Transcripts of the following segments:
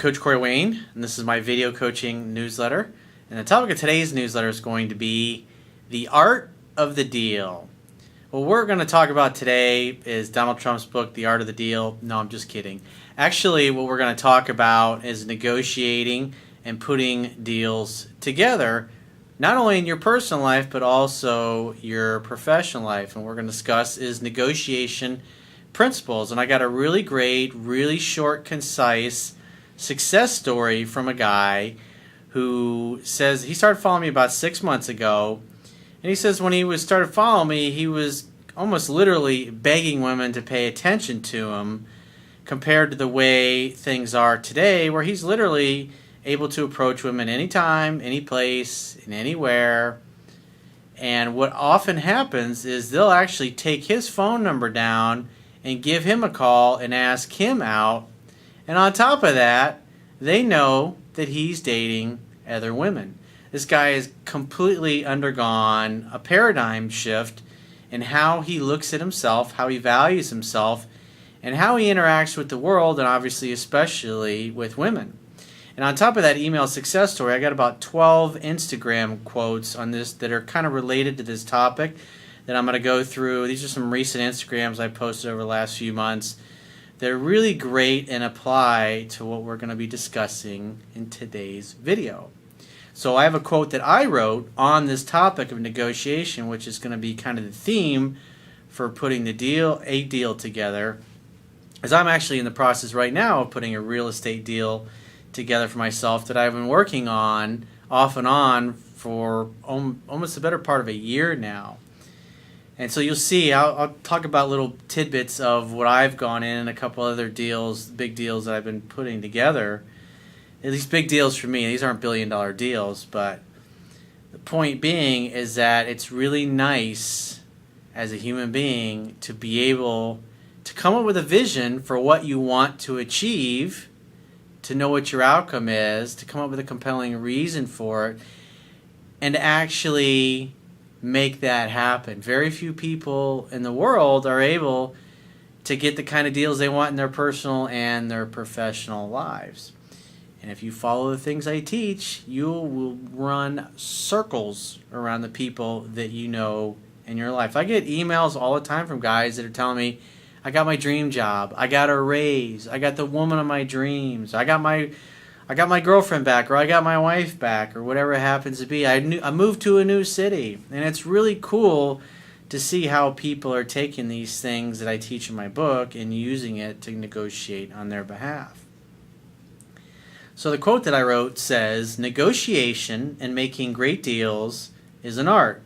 Coach Corey Wayne, and this is my video coaching newsletter. And the topic of today's newsletter is going to be the art of the deal. What we're going to talk about today is Donald Trump's book, The Art of the Deal. No, I'm just kidding. Actually, what we're going to talk about is negotiating and putting deals together, not only in your personal life, but also your professional life. And what we're going to discuss is negotiation principles. And I got a really great, really short, concise success story from a guy who says he started following me about 6 months ago. And he says when he started following me, he was almost literally begging women to pay attention to him compared to the way things are today, where he's literally able to approach women anytime, any place, and anywhere. And what often happens is they'll actually take his phone number down and give him a call and ask him out. And on top of that, they know that he's dating other women. This guy has completely undergone a paradigm shift in how he looks at himself, how he values himself, and how he interacts with the world, and obviously especially with women. And on top of that email success story, I got about 12 Instagram quotes on this that are kind of related to this topic that I'm going to go through. These are some recent Instagrams I posted over the last few months. They're really great and apply to what we're going to be discussing in today's video. So I have a quote that I wrote on this topic of negotiation, which is going to be kind of the theme for putting a deal together, as I'm actually in the process right now of putting a real estate deal together for myself that I've been working on off and on for almost the better part of a year now. And so you'll see, I'll talk about little tidbits of what I've gone in and a couple other deals, big deals that I've been putting together. These big deals for me, these aren't billion-dollar deals, but the point being is that it's really nice as a human being to be able to come up with a vision for what you want to achieve, to know what your outcome is, to come up with a compelling reason for it, and to actually make that happen. Very few people in the world are able to get the kind of deals they want in their personal and their professional lives. And if you follow the things I teach, you will run circles around the people that you know in your life. I get emails all the time from guys that are telling me, I got my dream job, I got a raise, I got the woman of my dreams, I got my girlfriend back, or I got my wife back, or whatever it happens to be. I moved to a new city. And it's really cool to see how people are taking these things that I teach in my book and using it to negotiate on their behalf. So the quote that I wrote says, negotiation and making great deals is an art.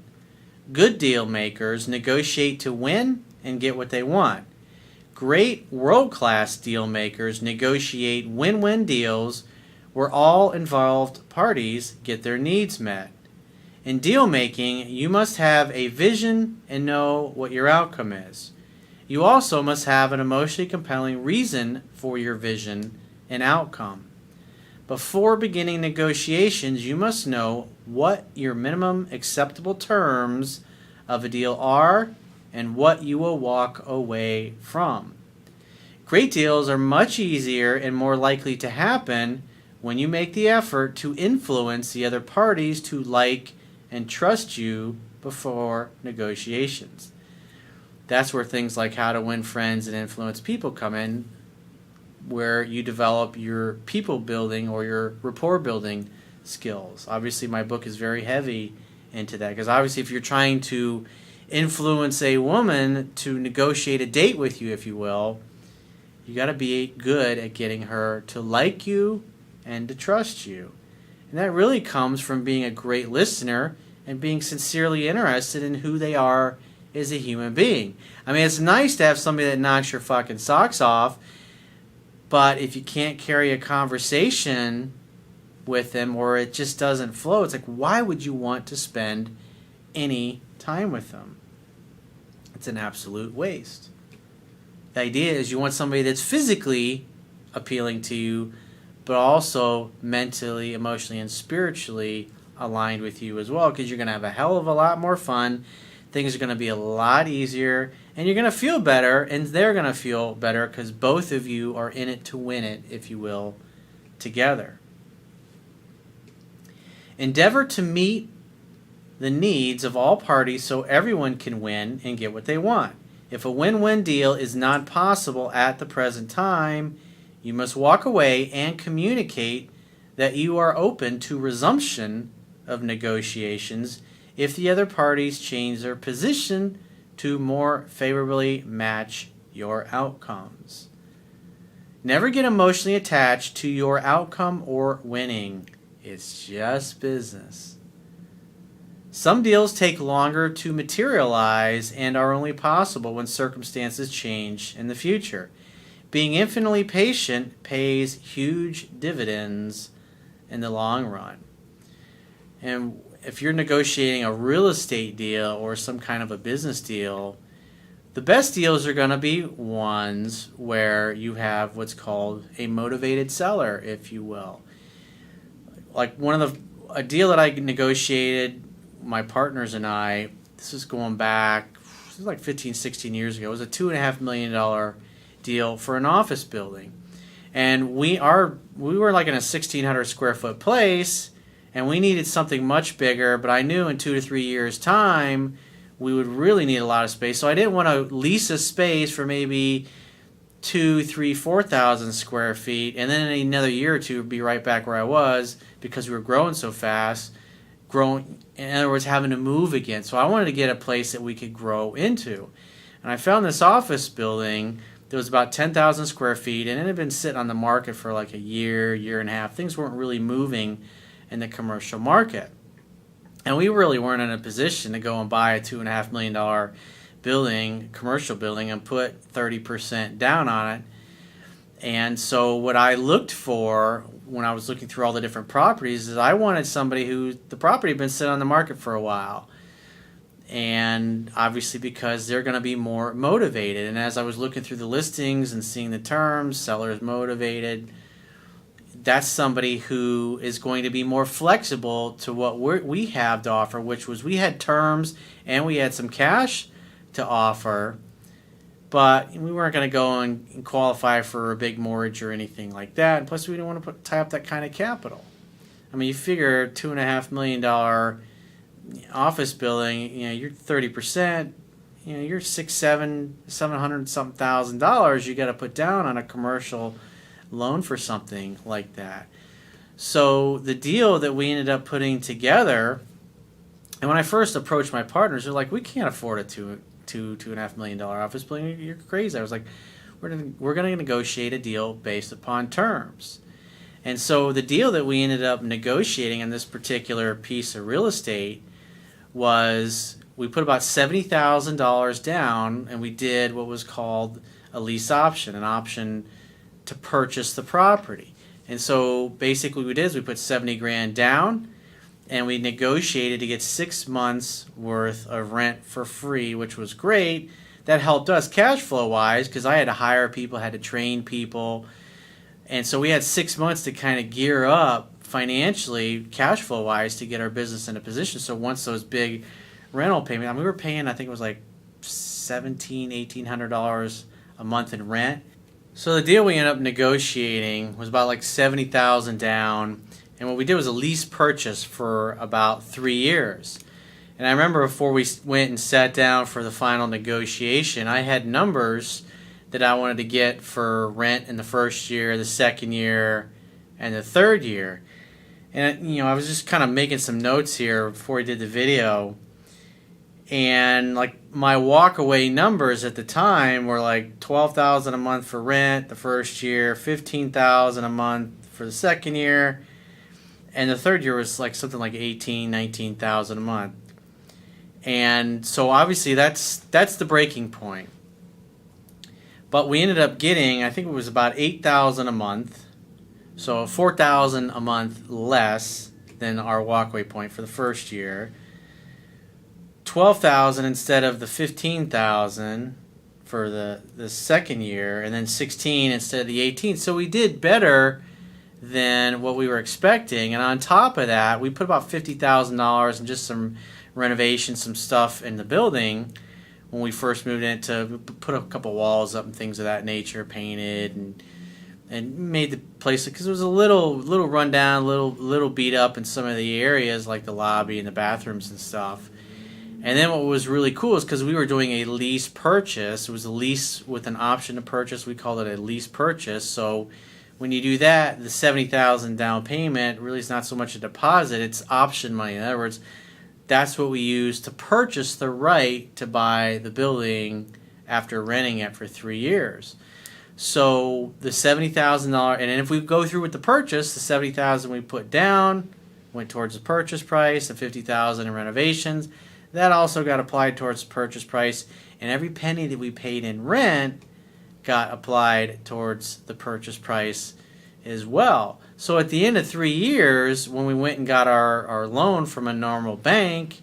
Good deal makers negotiate to win and get what they want. Great world-class deal makers negotiate win-win deals where all involved parties get their needs met. In deal making, you must have a vision and know what your outcome is. You also must have an emotionally compelling reason for your vision and outcome. Before beginning negotiations, you must know what your minimum acceptable terms of a deal are and what you will walk away from. Great deals are much easier and more likely to happen when you make the effort to influence the other parties to like and trust you before negotiations. That's where things like how to win friends and influence people come in, where you develop your people building or your rapport building skills. Obviously, my book is very heavy into that, because obviously if you're trying to influence a woman to negotiate a date with you, if you will, you got to be good at getting her to like you and to trust you. And that really comes from being a great listener and being sincerely interested in who they are as a human being. I mean, it's nice to have somebody that knocks your fucking socks off, but if you can't carry a conversation with them, or it just doesn't flow, it's like, why would you want to spend any time with them? It's an absolute waste. The idea is you want somebody that's physically appealing to you, but also mentally, emotionally, and spiritually aligned with you as well, because you're going to have a hell of a lot more fun. Things are going to be a lot easier, and you're going to feel better, and they're going to feel better, because both of you are in it to win it, if you will, together. Endeavor to meet the needs of all parties so everyone can win and get what they want. If a win-win deal is not possible at the present time, you must walk away and communicate that you are open to resumption of negotiations if the other parties change their position to more favorably match your outcomes. Never get emotionally attached to your outcome or winning. It's just business. Some deals take longer to materialize and are only possible when circumstances change in the future. Being infinitely patient pays huge dividends in the long run. And if you're negotiating a real estate deal or some kind of a business deal, the best deals are going to be ones where you have what's called a motivated seller, if you will. Like a deal that I negotiated, my partners and I, this is going back, this was like 15, 16 years ago. It was a $2.5 million deal for an office building. And we were like in a 1,600 square foot place, and we needed something much bigger, but I knew in 2 to 3 years' time, we would really need a lot of space. So I didn't want to lease a space for maybe 2,000, 3,000, 4,000 square feet, and then in another year or two be right back where I was because we were growing so fast, in other words, having to move again. So I wanted to get a place that we could grow into. And I found this office building that was about 10,000 square feet, and it had been sitting on the market for like a year, year and a half. Things weren't really moving in the commercial market. And we really weren't in a position to go and buy a $2.5 million building, commercial building, and put 30% down on it. And so what I looked for when I was looking through all the different properties is I wanted somebody who the property had been sitting on the market for a while. And obviously because they're going to be more motivated. And as I was looking through the listings and seeing the terms, sellers motivated, that's somebody who is going to be more flexible to what we have to offer, which was we had terms and we had some cash to offer, but we weren't going to go and qualify for a big mortgage or anything like that. And plus, we didn't want to tie up that kind of capital. I mean, you figure $2.5 million office building, you're 30%, you're $700 something thousand you got to put down on a commercial loan for something like that. So the deal that we ended up putting together, and when I first approached my partners, they're like, we can't afford a $2.5 million office building. You're crazy. I was like, we're going to negotiate a deal based upon terms. And so the deal that we ended up negotiating on this particular piece of real estate was we put about $70,000 down, and we did what was called a lease option, an option to purchase the property. And so basically what we did is we put 70 grand down, and we negotiated to get 6 months worth of rent for free, which was great. That helped us cash flow wise because I had to hire people, had to train people. And so we had 6 months to kind of gear up financially, cash flow wise, to get our business in a position. So once those big rental payments, I mean, we were paying, I think it was like $1,700, $1,800 a month in rent. So the deal we ended up negotiating was about like $70,000 down, and what we did was a lease purchase for about 3 years. And I remember before we went and sat down for the final negotiation, I had numbers that I wanted to get for rent in the first year, the second year, and the third year. And I was just kind of making some notes here before we did the video. And like my walkaway numbers at the time were like $12,000 a month for rent the first year, $15,000 a month for the second year, and the third year was like something like $18,000, $19,000 a month. And so obviously that's the breaking point. But we ended up getting, I think it was about $8,000 a month, so $4,000 a month less than our walkaway point for the first year. $12,000 instead of the $15,000 for the second year, and then $16,000 instead of the $18,000. So we did better than what we were expecting. And on top of that, we put about $50,000 in just some renovation, some stuff in the building when we first moved in, to put a couple walls up and things of that nature, painted and and made the place, because it was a little rundown, little beat up in some of the areas like the lobby and the bathrooms and stuff. And then what was really cool is because we were doing a lease purchase. It was a lease with an option to purchase. We called it a lease purchase. So when you do that, the $70,000 down payment really is not so much a deposit, it's option money. In other words, that's what we use to purchase the right to buy the building after renting it for 3 years. So the $70,000, and if we go through with the purchase, the $70,000 we put down went towards the purchase price, the $50,000 in renovations, that also got applied towards the purchase price, and every penny that we paid in rent got applied towards the purchase price as well. So at the end of 3 years, when we went and got our loan from a normal bank,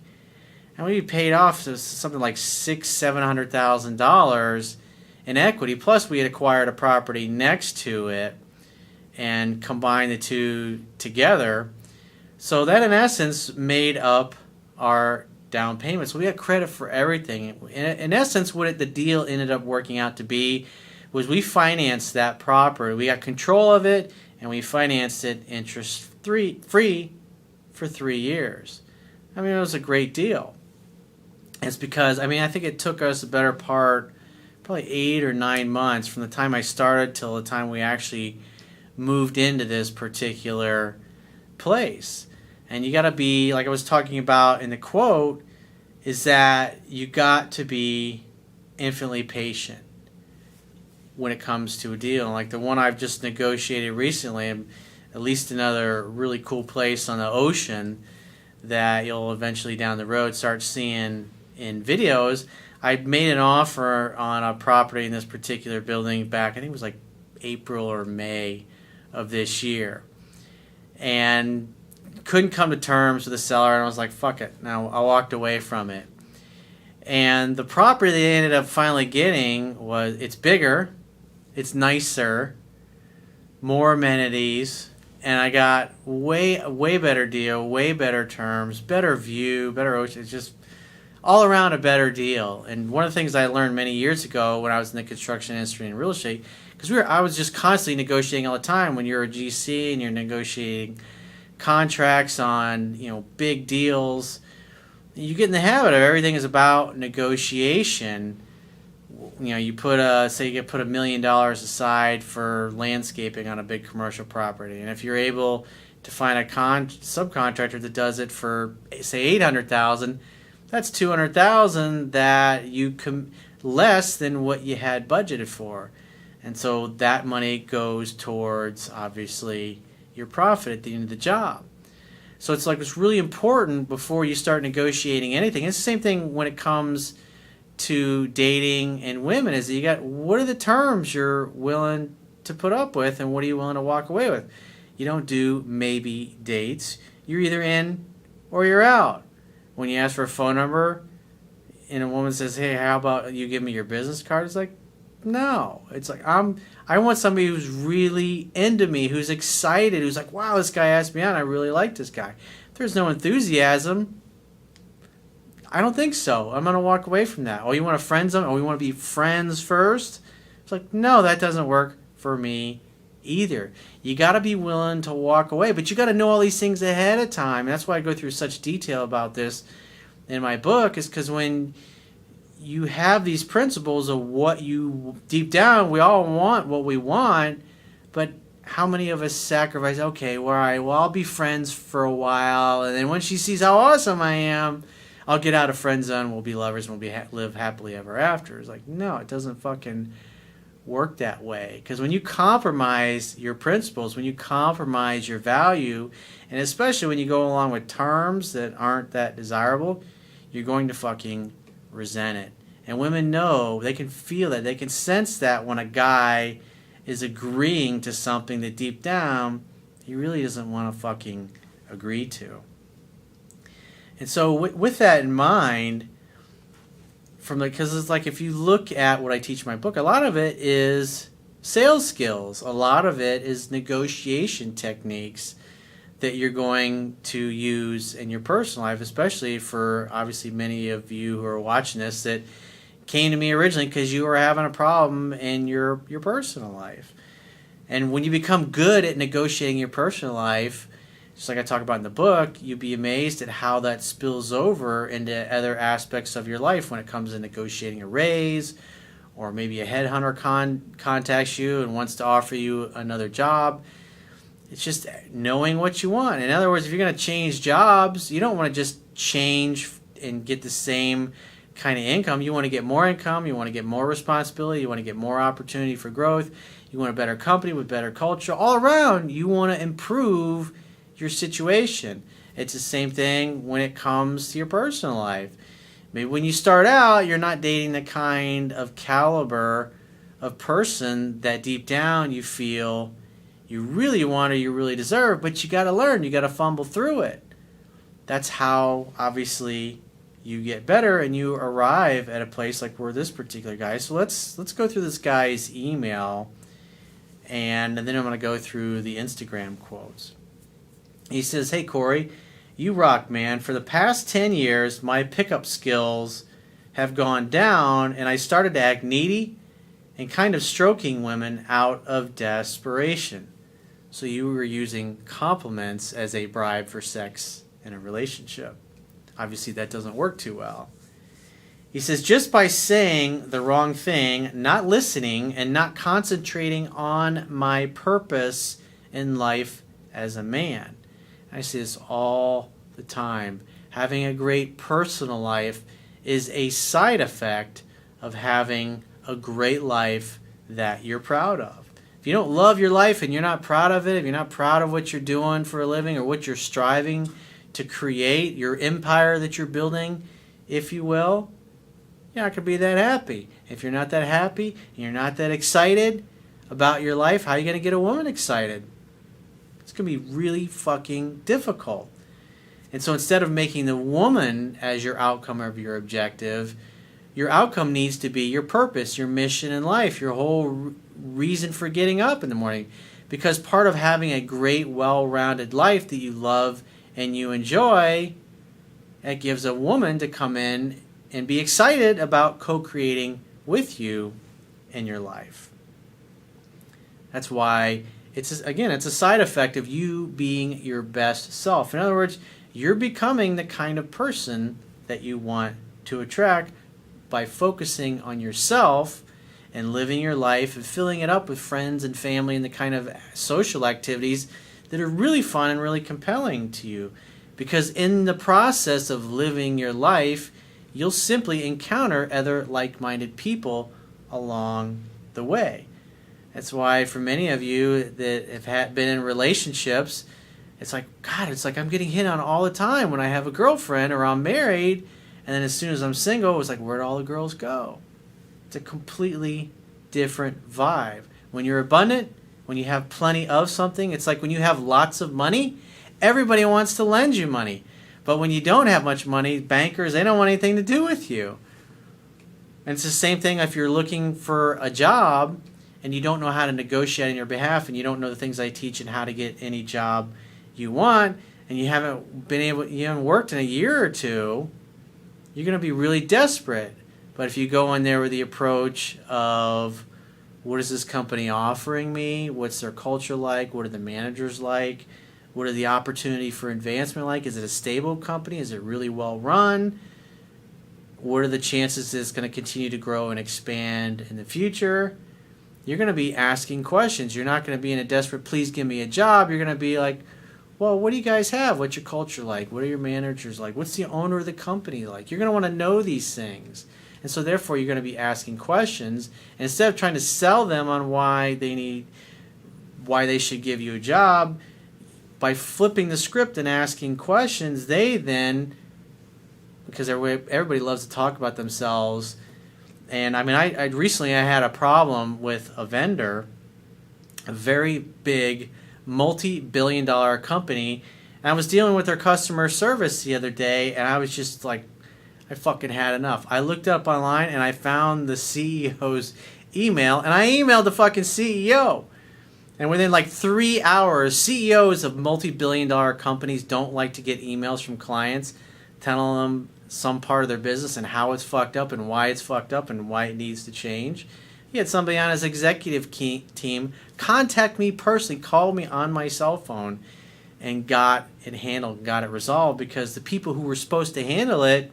and we paid off something like $600,000-$700,000 in equity, plus we had acquired a property next to it and combined the two together. So that in essence made up our down payment. So we got credit for everything. In essence, what the deal ended up working out to be was we financed that property. We got control of it, and we financed it interest-free for 3 years. I mean, it was a great deal. It's because, I mean, I think it took us a better part, probably 8 or 9 months from the time I started till the time we actually moved into this particular place. And you got to be, like I was talking about in the quote, is that you got to be infinitely patient when it comes to a deal. Like the one I've just negotiated recently, at least another really cool place on the ocean that you'll eventually down the road start seeing in videos. I made an offer on a property in this particular building back, I think it was like April or May of this year. And couldn't come to terms with the seller, and I was like, fuck it. Now I walked away from it. And the property they ended up finally getting it's bigger, it's nicer, more amenities, and I got way better deal, way better terms, better view, better ocean. It's just all around a better deal. And one of the things I learned many years ago when I was in the construction industry and real estate, because I was just constantly negotiating all the time. When you're a GC and you're negotiating contracts on big deals, you get in the habit of everything is about negotiation. You put say you put $1 million aside for landscaping on a big commercial property, and if you're able to find a subcontractor that does it for say $800,000, that's $200,000 that you less than what you had budgeted for, and so that money goes towards obviously your profit at the end of the job. So it's really important before you start negotiating anything. It's the same thing when it comes to dating and women, is what are the terms you're willing to put up with, and what are you willing to walk away with? You don't do maybe dates. You're either in or you're out. When you ask for a phone number and a woman says, hey, how about you give me your business card? It's like, no. It's like, I want somebody who's really into me, who's excited, who's like, wow, this guy asked me out, and I really like this guy. If there's no enthusiasm, I don't think so. I'm going to walk away from that. Oh, you want a friend zone? Oh, we want to be friends first? It's like, no, that doesn't work for me either. You got to be willing to walk away, but you got to know all these things ahead of time. And that's why I go through such detail about this in my book, is because when you have these principles of what you, deep down, we all want what we want, but how many of us sacrifice, okay, well, all right, well, I'll be friends for a while, and then when she sees how awesome I am, I'll get out of friend zone, we'll be lovers, and we'll live happily ever after. It's like, no, it doesn't fucking work that way. Because when you compromise your principles, when you compromise your value, and especially when you go along with terms that aren't that desirable, you're going to fucking resent it. And women know, they can feel that, they can sense that when a guy is agreeing to something that deep down he really doesn't want to fucking agree to. And so with that in mind, because it's like, if you look at what I teach in my book, a lot of it is sales skills, a lot of it is negotiation techniques that you're going to use in your personal life, especially for obviously many of you who are watching this that came to me originally because you were having a problem in your personal life. And when you become good at negotiating your personal life, just like I talk about in the book, you'd be amazed at how that spills over into other aspects of your life when it comes to negotiating a raise, or maybe a headhunter contacts you and wants to offer you another job. It's just knowing what you want. In other words, if you're going to change jobs, you don't want to just change and get the same kind of income. You want to get more income. You want to get more responsibility. You want to get more opportunity for growth. You want a better company with better culture. All around, you want to improve your situation. It's the same thing when it comes to your personal life. Maybe when you start out, you're not dating the kind of caliber of person that deep down you feel you really want or you really deserve, but you got to learn. You got to fumble through it. That's how, obviously, you get better and you arrive at a place like where this particular guy. So let's go through this guy's email, and then I'm going to go through the Instagram quotes. He says, "Hey, Corey, you rock, man. For the past 10 years, my pickup skills have gone down, and I started to act needy and kind of stroking women out of desperation." So you were using compliments as a bribe for sex in a relationship. Obviously, that doesn't work too well. He says, "Just by saying the wrong thing, not listening, and not concentrating on my purpose in life as a man." I see this all the time. Having a great personal life is a side effect of having a great life that you're proud of. If you don't love your life and you're not proud of it, if you're not proud of what you're doing for a living or what you're striving to create, your empire that you're building, if you will, you're not going to be that happy. If you're not that happy and you're not that excited about your life, how are you going to get a woman excited? It's going to be really fucking difficult. And so instead of making the woman as your outcome of your objective, your outcome needs to be your purpose, your mission in life, your whole reason for getting up in the morning. Because part of having a great, well-rounded life that you love and you enjoy, it gives a woman to come in and be excited about co-creating with you in your life. That's why it's a side effect of you being your best self. In other words, you're becoming the kind of person that you want to attract by focusing on yourself and living your life and filling it up with friends and family and the kind of social activities that are really fun and really compelling to you. Because in the process of living your life, you'll simply encounter other like-minded people along the way. That's why for many of you that have been in relationships, it's like, God, it's like I'm getting hit on all the time when I have a girlfriend or I'm married, and then as soon as I'm single, it's like, where'd all the girls go? It's a completely different vibe. When you're abundant, when you have plenty of something, it's like when you have lots of money, everybody wants to lend you money. But when you don't have much money, bankers, they don't want anything to do with you. And it's the same thing if you're looking for a job and you don't know how to negotiate on your behalf and you don't know the things I teach and how to get any job you want, and you haven't worked in a year or two, you're going to be really desperate. But if you go in there with the approach of, what is this company offering me? What's their culture like? What are the managers like? What are the opportunity for advancement like? Is it a stable company? Is it really well run? What are the chances that it's going to continue to grow and expand in the future? You're going to be asking questions. You're not going to be in a desperate, please give me a job. You're going to be like, well, what do you guys have? What's your culture like? What are your managers like? What's the owner of the company like? You're going to want to know these things. And so therefore you're going to be asking questions. And instead of trying to sell them on why they should give you a job, by flipping the script and asking questions, they then, because everybody loves to talk about themselves. And I mean, I recently had a problem with a vendor, a very big multi-billion-dollar company, and I was dealing with their customer service the other day, and I was just like, I fucking had enough. I looked up online and I found the CEO's email, and I emailed the fucking CEO. And within like 3 hours, CEOs of multi-billion-dollar companies don't like to get emails from clients telling them some part of their business and how it's fucked up and why it's fucked up and why it needs to change. He had somebody on his executive team contact me personally, call me on my cell phone, and got it handled, got it resolved, because the people who were supposed to handle it,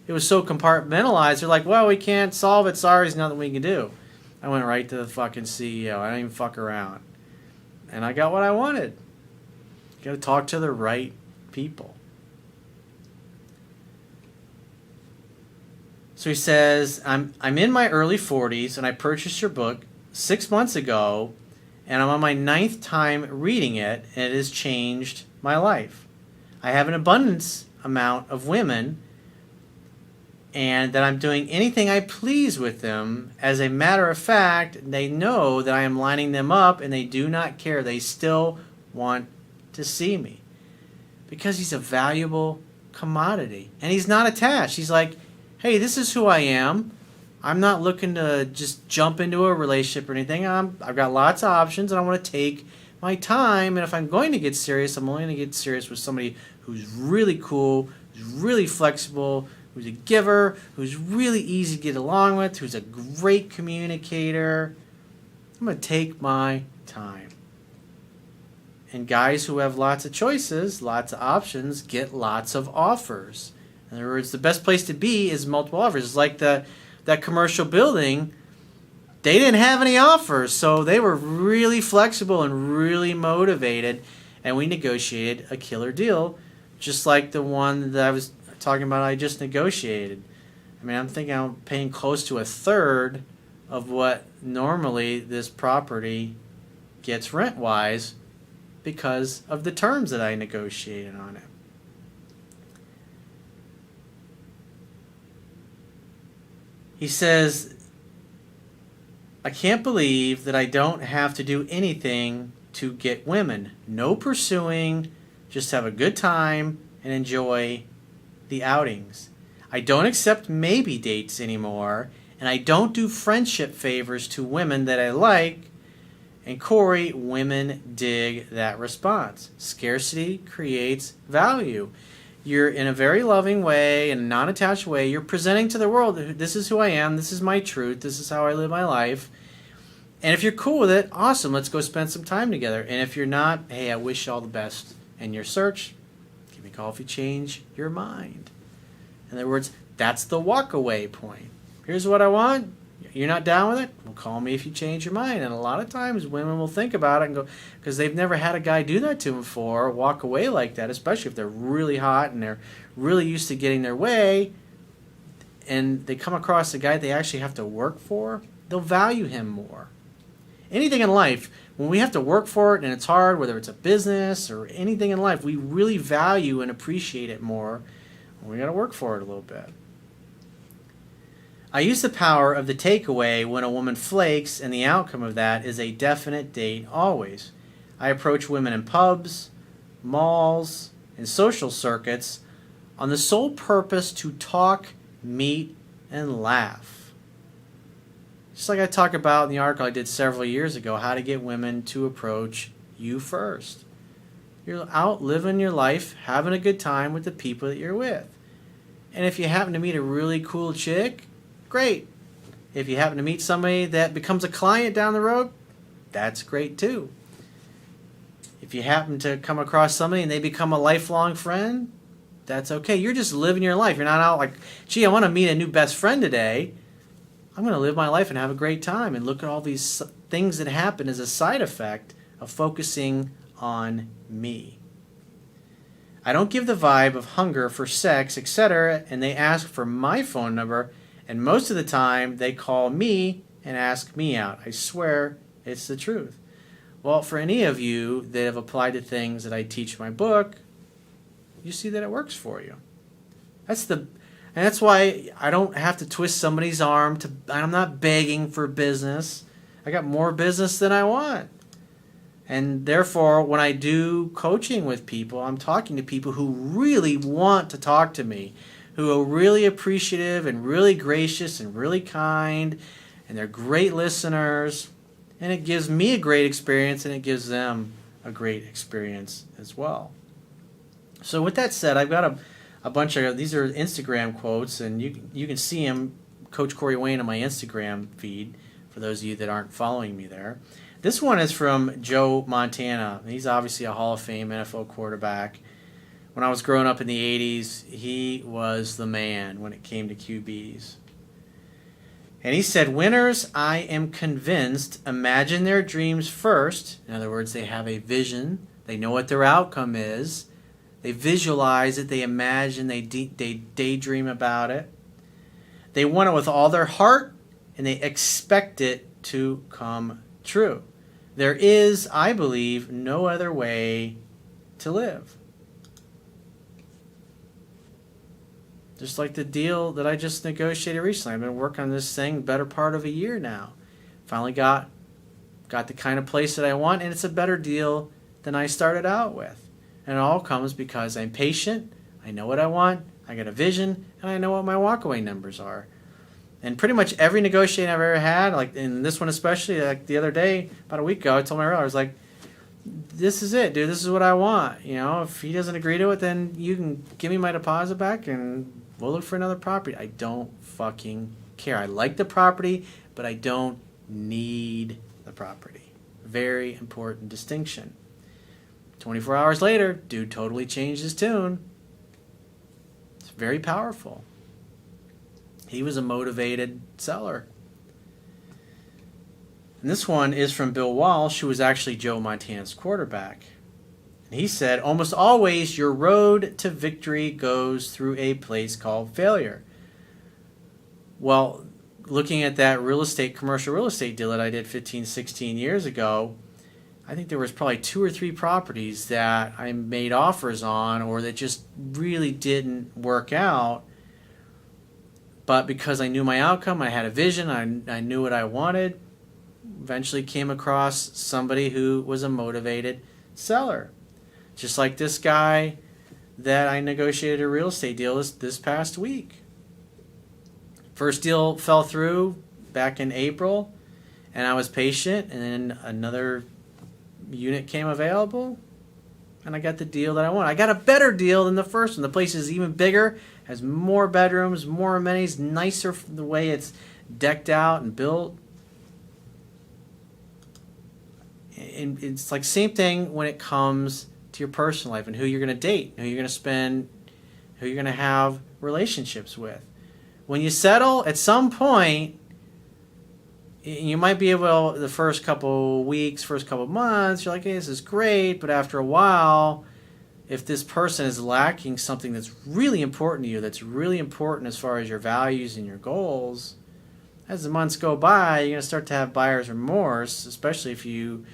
it was so compartmentalized. They're like, well, we can't solve it. Sorry, there's nothing we can do. I went right to the fucking CEO. I didn't even fuck around. And I got what I wanted. You got to talk to the right people. So he says, I'm in my early 40s, and I purchased your book 6 months ago, and I'm on my 9th time reading it, and it has changed my life. I have an abundance amount of women, and that I'm doing anything I please with them. As a matter of fact, they know that I am lining them up, and they do not care. They still want to see me. Because he's a valuable commodity. And he's not attached. He's like, hey, this is who I am. I'm not looking to just jump into a relationship or anything. I've got lots of options, and I want to take my time. And if I'm going to get serious, I'm only going to get serious with somebody who's really cool, who's really flexible, who's a giver, who's really easy to get along with, who's a great communicator. I'm going to take my time. And guys who have lots of choices, lots of options, get lots of offers. In other words, the best place to be is multiple offers. It's like that commercial building. They didn't have any offers, so they were really flexible and really motivated, and we negotiated a killer deal, just like the one that I was talking about I just negotiated. I mean, I'm thinking I'm paying close to a third of what normally this property gets rent-wise because of the terms that I negotiated on it. He says, I can't believe that I don't have to do anything to get women. No pursuing, just have a good time and enjoy the outings. I don't accept maybe dates anymore, and I don't do friendship favors to women that I like. And Corey, women dig that response. Scarcity creates value. You're in a very loving way, in a non-attached way, you're presenting to the world, this is who I am, this is my truth, this is how I live my life. And if you're cool with it, awesome, let's go spend some time together. And if you're not, hey, I wish you all the best in your search. Give me a call if you change your mind. In other words, that's the walk-away point. Here's what I want. You're not down with it? Well, call me if you change your mind. And a lot of times women will think about it and go, because they've never had a guy do that to them before, walk away like that, especially if they're really hot and they're really used to getting their way, and they come across a guy they actually have to work for, they'll value him more. Anything in life, when we have to work for it and it's hard, whether it's a business or anything in life, we really value and appreciate it more. We got to work for it a little bit. I use the power of the takeaway when a woman flakes, and the outcome of that is a definite date always. I approach women in pubs, malls, and social circuits on the sole purpose to talk, meet, and laugh. Just like I talk about in the article I did several years ago, how to get women to approach you first. You're out living your life, having a good time with the people that you're with. And if you happen to meet a really cool chick, great. If you happen to meet somebody that becomes a client down the road, that's great too. If you happen to come across somebody and they become a lifelong friend, that's okay. You're just living your life. You're not out like, gee, I want to meet a new best friend today. I'm going to live my life and have a great time and look at all these things that happen as a side effect of focusing on me. I don't give the vibe of hunger for sex, etc., and they ask for my phone number, and most of the time they call me and ask me out. I swear it's the truth. Well, for any of you that have applied to things that I teach in my book, you see that it works for you. And that's why I don't have to twist somebody's arm. I'm not begging for business. I got more business than I want. And therefore, when I do coaching with people, I'm talking to people who really want to talk to me, who are really appreciative and really gracious and really kind, and they're great listeners. And it gives me a great experience, and it gives them a great experience as well. So with that said, I've got a bunch of, these are Instagram quotes, and you can see them, Coach Corey Wayne, on my Instagram feed. for those of you that aren't following me there. This one is from Joe Montana. He's obviously a Hall of Fame NFL quarterback. When I was growing up in the 80s, he was the man when it came to QBs. And he said, winners, I am convinced, imagine their dreams first. In other words, they have a vision. They know what their outcome is. They visualize it. They imagine. They daydream about it. They want it with all their heart, and they expect it to come true. There is, I believe, no other way to live. Just like the deal that I just negotiated recently. I've been working on this thing better part of a year now. Finally got the kind of place that I want, and it's a better deal than I started out with. And it all comes because I'm patient, I know what I want, I got a vision, and I know what my walkaway numbers are. And pretty much every negotiation I've ever had, like in this one especially, like the other day, about a week ago, I told my realtor, I was like, this is it, dude, this is what I want. You know, if he doesn't agree to it, then you can give me my deposit back and we'll look for another property. I don't fucking care. I like the property, but I don't need the property. Very important distinction. 24 hours later, dude totally changed his tune. It's very powerful. He was a motivated seller. And this one is from Bill Walsh, who was actually Joe Montana's quarterback. He said, almost always your road to victory goes through a place called failure. Well, looking at that commercial real estate deal that I did 15, 16 years ago, I think there was probably 2 or 3 properties that I made offers on or that just really didn't work out. But because I knew my outcome, I had a vision, I knew what I wanted, eventually came across somebody who was a motivated seller. Just like this guy that I negotiated a real estate deal this past week. First deal fell through back in April, and I was patient, and then another unit came available, and I got the deal that I wanted. I got a better deal than the first one. The place is even bigger, has more bedrooms, more amenities, nicer the way it's decked out and built. And it's like same thing when it comes to your personal life and who you're going to date, who you're going to spend, who you're going to have relationships with. When you settle, at some point, you might be able, the first couple weeks, first couple months, you're like, hey, this is great, but after a while, if this person is lacking something that's really important to you, that's really important as far as your values and your goals, as the months go by, you're going to start to have buyer's remorse, especially if you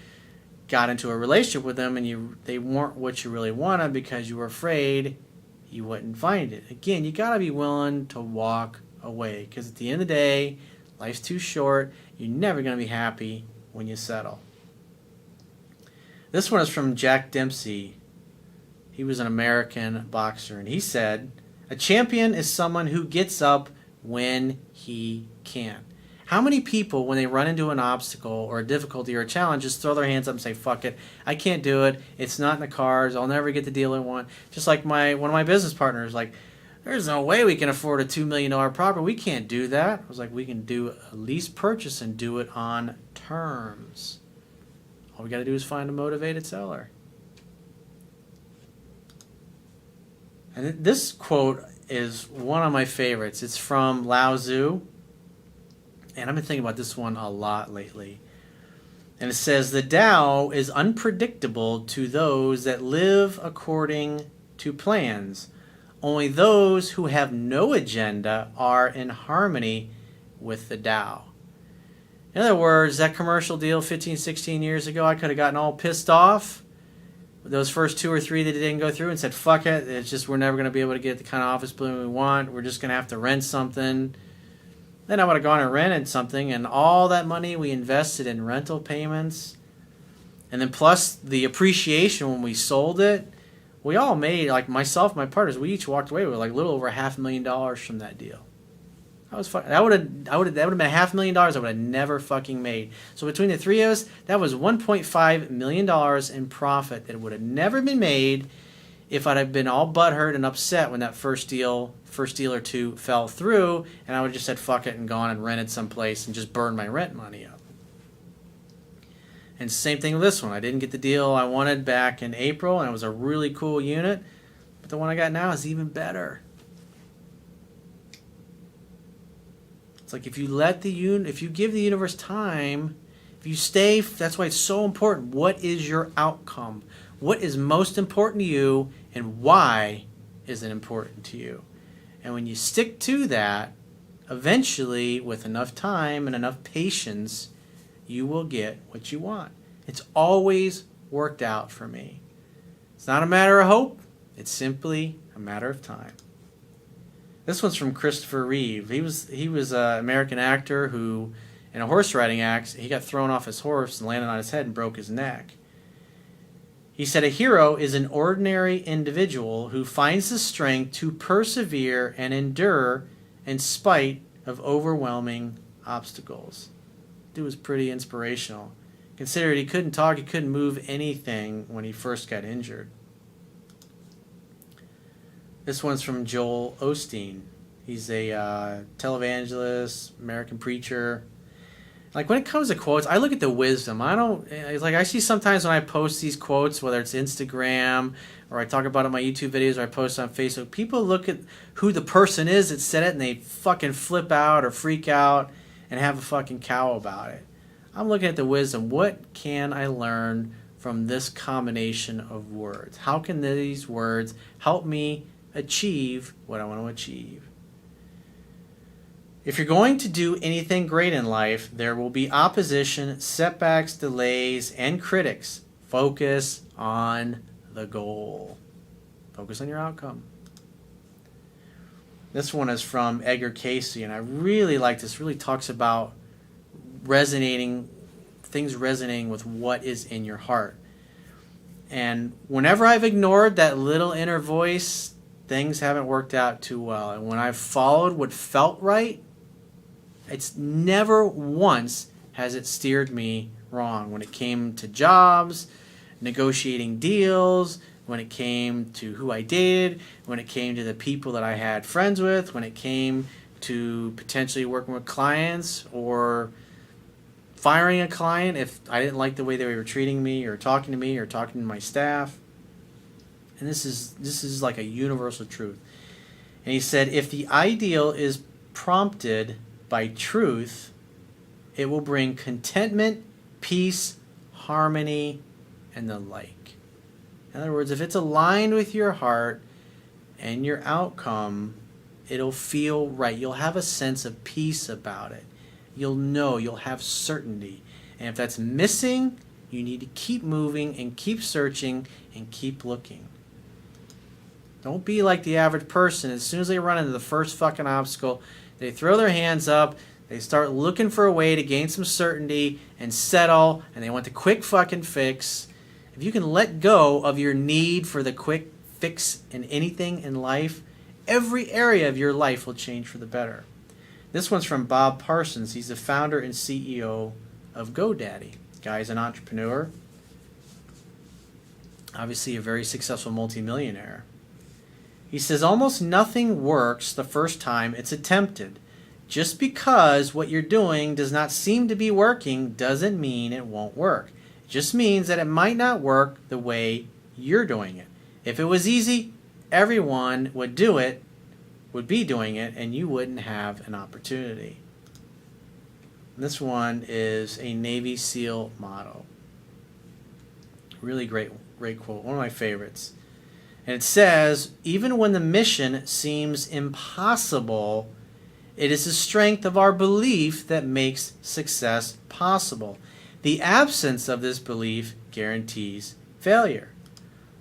got into a relationship with them and they weren't what you really wanted because you were afraid you wouldn't find it. Again, you got to be willing to walk away because at the end of the day, life's too short. You're never going to be happy when you settle. This one is from Jack Dempsey. He was an American boxer, and he said, a champion is someone who gets up when he can. How many people, when they run into an obstacle or a difficulty or a challenge, just throw their hands up and say, fuck it, I can't do it, it's not in the cards, I'll never get the deal I want. Just like one of my business partners, like, there's no way we can afford a $2 million property. We can't do that. I was like, we can do a lease purchase and do it on terms. All we got to do is find a motivated seller. And this quote is one of my favorites. It's from Lao Tzu. And I've been thinking about this one a lot lately. And it says, the Tao is unpredictable to those that live according to plans. Only those who have no agenda are in harmony with the Tao. In other words, that commercial deal 15, 16 years ago, I could have gotten all pissed off with those first 2 or 3 that didn't go through and said, fuck it, it's just we're never going to be able to get the kind of office building we want. We're just going to have to rent something. Then I would have gone and rented something, and all that money we invested in rental payments, and then plus the appreciation when we sold it, we all made, like myself, my partners, we each walked away with like a little over $500,000 from that deal. That would have been $500,000 I would have never fucking made. So between the 3 of us, that was $1.5 million in profit that would have never been made if I'd have been all butthurt and upset when that first deal or two fell through, and I would have just said fuck it and gone and rented someplace and just burned my rent money up. And same thing with this one. I didn't get the deal I wanted back in April, and it was a really cool unit, but the one I got now is even better. It's like if you give the universe time, if you stay, that's why it's so important. What is your outcome? What is most important to you, and why is it important to you? And when you stick to that, eventually, with enough time and enough patience, you will get what you want. It's always worked out for me. It's not a matter of hope. It's simply a matter of time. This one's from Christopher Reeve. He was an American actor who, in a horse riding accident, he got thrown off his horse and landed on his head and broke his neck. He said, a hero is an ordinary individual who finds the strength to persevere and endure in spite of overwhelming obstacles. Dude was pretty inspirational. Considering he couldn't talk, he couldn't move anything when he first got injured. This one's from Joel Osteen. He's a televangelist, American preacher. Like when it comes to quotes, I look at the wisdom. I see sometimes when I post these quotes, whether it's Instagram or I talk about it in my YouTube videos or I post on Facebook, people look at who the person is that said it and they fucking flip out or freak out and have a fucking cow about it. I'm looking at the wisdom. What can I learn from this combination of words? How can these words help me achieve what I want to achieve? If you're going to do anything great in life, there will be opposition, setbacks, delays, and critics. Focus on the goal. Focus on your outcome. This one is from Edgar Cayce, and I really like this. Really talks about things resonating with what is in your heart. And whenever I've ignored that little inner voice, things haven't worked out too well. And when I've followed what felt right, it's never once has it steered me wrong. When it came to jobs, negotiating deals, when it came to who I dated, when it came to the people that I had friends with, when it came to potentially working with clients or firing a client if I didn't like the way they were treating me or talking to my staff. And this is like a universal truth. And he said, if the ideal is prompted by truth, it will bring contentment, peace, harmony, and the like. In other words, if it's aligned with your heart and your outcome, it'll feel right. You'll have a sense of peace about it. You'll know, you'll have certainty. And if that's missing, you need to keep moving and keep searching and keep looking. Don't be like the average person. As soon as they run into the first fucking obstacle, they throw their hands up, they start looking for a way to gain some certainty and settle, and they want the quick fucking fix. If you can let go of your need for the quick fix in anything in life, every area of your life will change for the better. This one's from Bob Parsons. He's the founder and CEO of GoDaddy. The guy's an entrepreneur. Obviously a very successful multimillionaire. He says, almost nothing works the first time it's attempted. Just because what you're doing does not seem to be working doesn't mean it won't work. It just means that it might not work the way you're doing it. If it was easy, everyone would be doing it, and you wouldn't have an opportunity. This one is a Navy SEAL motto. Really great quote. One of my favorites. And it says, even when the mission seems impossible, it is the strength of our belief that makes success possible. The absence of this belief guarantees failure.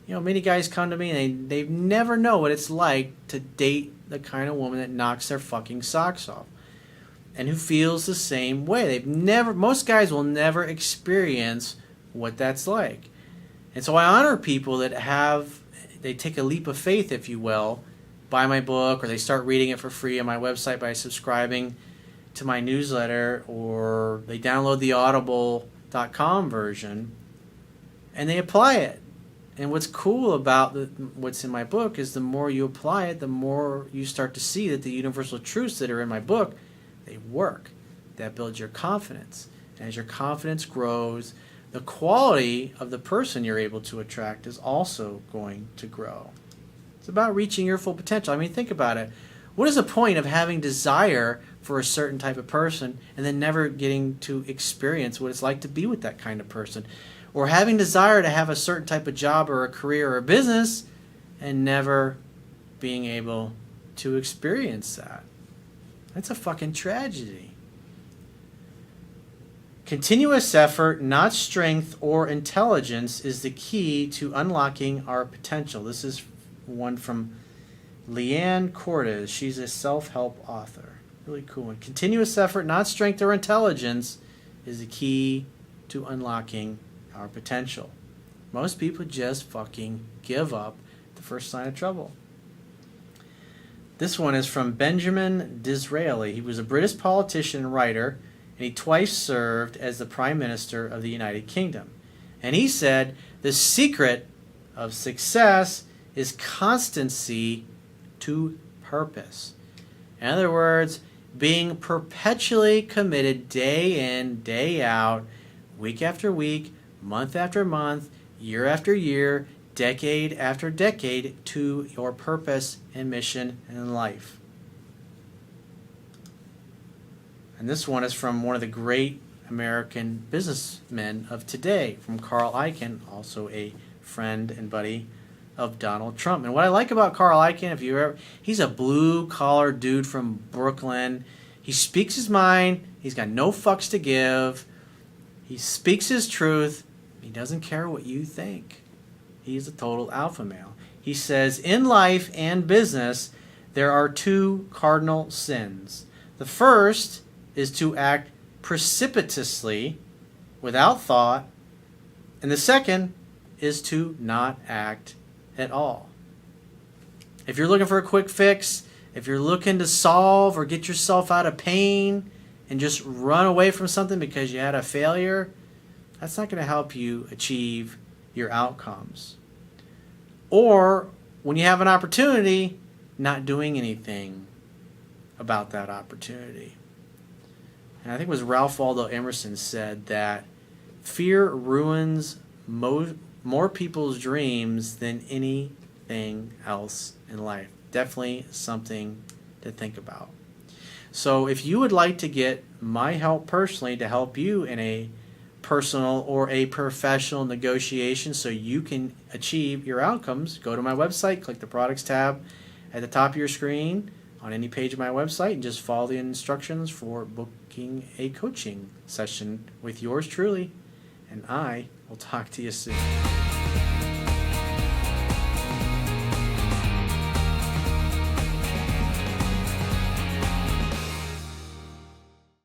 You know, many guys come to me and they never know what it's like to date the kind of woman that knocks their fucking socks off and who feels the same way. Most guys will never experience what that's like. And so I honor people that they take a leap of faith, if you will, buy my book, or they start reading it for free on my website by subscribing to my newsletter, or they download the audible.com version and they apply it. And what's cool about what's in my book is the more you apply it, the more you start to see that the universal truths that are in my book, they work. That builds your confidence. And as your confidence grows, the quality of the person you're able to attract is also going to grow. It's about reaching your full potential. I mean, think about it. What is the point of having desire for a certain type of person and then never getting to experience what it's like to be with that kind of person? Or having desire to have a certain type of job or a career or a business and never being able to experience that. That's a fucking tragedy. Continuous effort, not strength or intelligence, is the key to unlocking our potential. This is one from Leanne Cortez. She's a self-help author. Really cool one. Continuous effort, not strength or intelligence, is the key to unlocking our potential. Most people just fucking give up the first sign of trouble. This one is from Benjamin Disraeli. He was a British politician and writer, and he twice served as the Prime Minister of the United Kingdom. And he said, the secret of success is constancy to purpose. In other words, being perpetually committed day in, day out, week after week, month after month, year after year, decade after decade to your purpose and mission in life. And this one is from one of the great American businessmen of today, from Carl Icahn, also a friend and buddy of Donald Trump. And what I like about Carl Icahn, he's a blue-collar dude from Brooklyn. He speaks his mind. He's got no fucks to give. He speaks his truth. He doesn't care what you think. He's a total alpha male. He says, in life and business, there are two cardinal sins. The first is to act precipitously, without thought, and the second is to not act at all. If you're looking for a quick fix, if you're looking to solve or get yourself out of pain and just run away from something because you had a failure, that's not going to help you achieve your outcomes. Or when you have an opportunity, not doing anything about that opportunity. And I think it was Ralph Waldo Emerson said that fear ruins more people's dreams than anything else in life. Definitely something to think about. So if you would like to get my help personally to help you in a personal or a professional negotiation so you can achieve your outcomes, go to my website, click the products tab at the top of your screen on any page of my website, and just follow the instructions for booking a coaching session with yours truly. And I will talk to you soon.